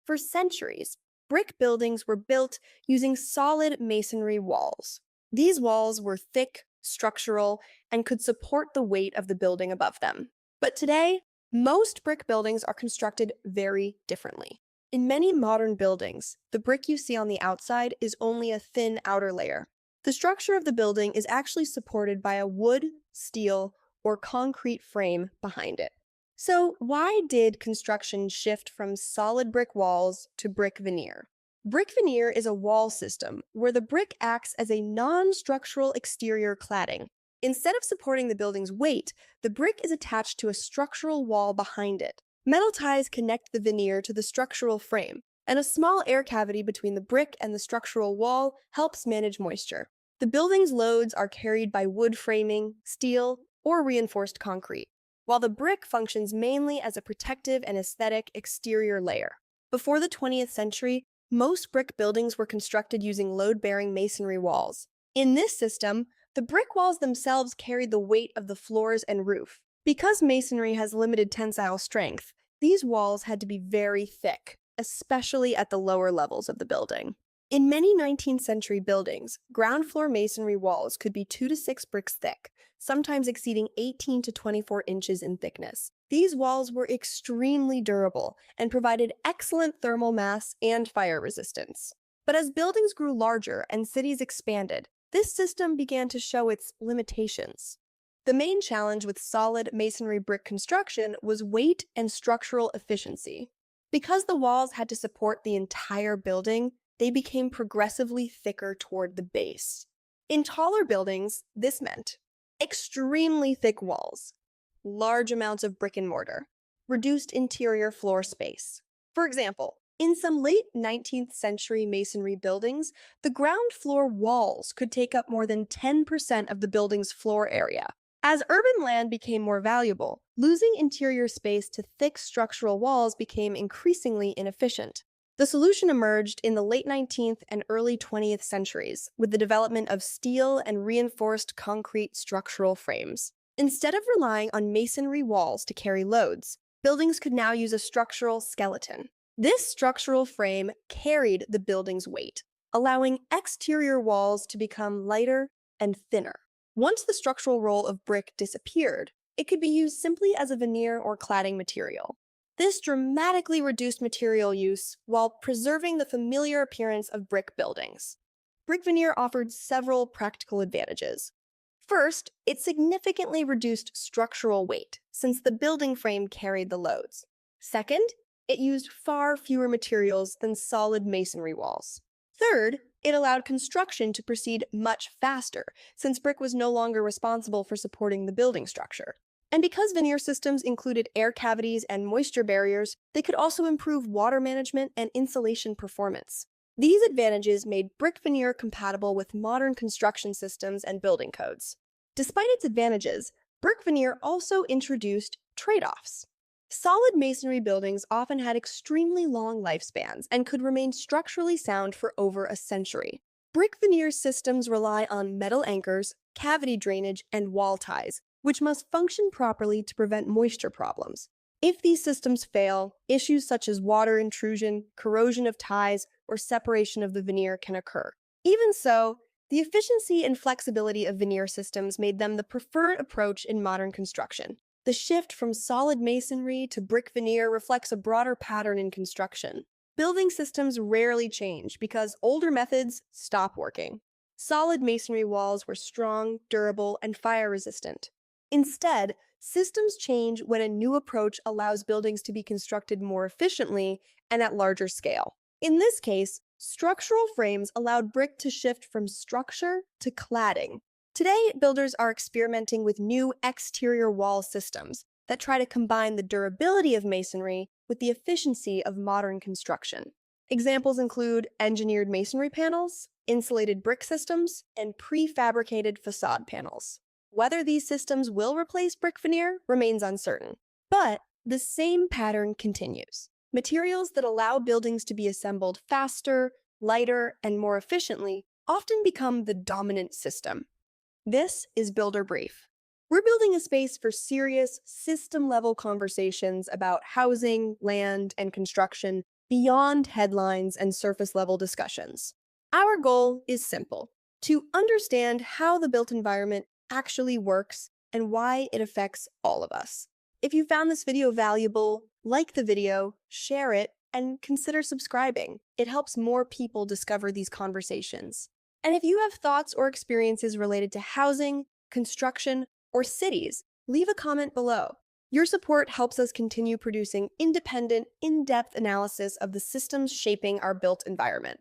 For centuries, brick buildings were built using solid masonry walls. These walls were thick, structural, and could support the weight of the building above them. But today, most brick buildings are constructed very differently. In many modern buildings, the brick you see on the outside is only a thin outer layer. The structure of the building is actually supported by a wood, steel, or concrete frame behind it. So, why did construction shift from solid brick walls to brick veneer? Brick veneer is a wall system where the brick acts as a non-structural exterior cladding. Instead of supporting the building's weight, the brick is attached to a structural wall behind it. Metal ties connect the veneer to the structural frame, and a small air cavity between the brick and the structural wall helps manage moisture. The building's loads are carried by wood framing, steel, or reinforced concrete, while the brick functions mainly as a protective and aesthetic exterior layer. Before the 20th century, most brick buildings were constructed using load-bearing masonry walls. In this system, the brick walls themselves carried the weight of the floors and roof. Because masonry has limited tensile strength, these walls had to be very thick, especially at the lower levels of the building. In many 19th century buildings, ground floor masonry walls could be 2 to 6 bricks thick, sometimes exceeding 18 to 24 inches in thickness. These walls were extremely durable and provided excellent thermal mass and fire resistance. But as buildings grew larger and cities expanded, this system began to show its limitations. The main challenge with solid masonry brick construction was weight and structural efficiency. Because the walls had to support the entire building, they became progressively thicker toward the base. In taller buildings, this meant extremely thick walls, large amounts of brick and mortar, reduced interior floor space. For example, in some late 19th century masonry buildings, the ground floor walls could take up more than 10% of the building's floor area. As urban land became more valuable, losing interior space to thick structural walls became increasingly inefficient. The solution emerged in the late 19th and early 20th centuries with the development of steel and reinforced concrete structural frames. Instead of relying on masonry walls to carry loads, buildings could now use a structural skeleton. This structural frame carried the building's weight, allowing exterior walls to become lighter and thinner. Once the structural role of brick disappeared, it could be used simply as a veneer or cladding material. This dramatically reduced material use while preserving the familiar appearance of brick buildings. Brick veneer offered several practical advantages. First, it significantly reduced structural weight, since the building frame carried the loads. Second, it used far fewer materials than solid masonry walls. Third, it allowed construction to proceed much faster, since brick was no longer responsible for supporting the building structure. And because veneer systems included air cavities and moisture barriers, they could also improve water management and insulation performance. These advantages made brick veneer compatible with modern construction systems and building codes. Despite its advantages, brick veneer also introduced tradeoffs. Solid masonry buildings often had extremely long lifespans and could remain structurally sound for over a century. Brick veneer systems rely on metal anchors, cavity drainage, and wall ties, which must function properly to prevent moisture problems. If these systems fail, issues such as water intrusion, corrosion of ties, or separation of the veneer can occur. Even so, the efficiency and flexibility of veneer systems made them the preferred approach in modern construction. The shift from solid masonry to brick veneer reflects a broader pattern in construction. Building systems rarely change because older methods stop working. Solid masonry walls were strong, durable, and fire-resistant. Instead, systems change when a new approach allows buildings to be constructed more efficiently and at larger scale. In this case, structural frames allowed brick to shift from structure to cladding. Today, builders are experimenting with new exterior wall systems that try to combine the durability of masonry with the efficiency of modern construction. Examples include engineered masonry panels, insulated brick systems, and prefabricated facade panels. Whether these systems will replace brick veneer remains uncertain, but the same pattern continues. Materials that allow buildings to be assembled faster, lighter, and more efficiently often become the dominant system. This is Builder Brief. We're building a space for serious, system-level conversations about housing, land, and construction beyond headlines and surface level discussions. Our goal is simple: to understand how the built environment actually works and why it affects all of us. If you found this video valuable, like the video, share it, and consider subscribing. It helps more people discover these conversations. And if you have thoughts or experiences related to housing, construction, or cities, leave a comment below. Your support helps us continue producing independent, in-depth analysis of the systems shaping our built environment.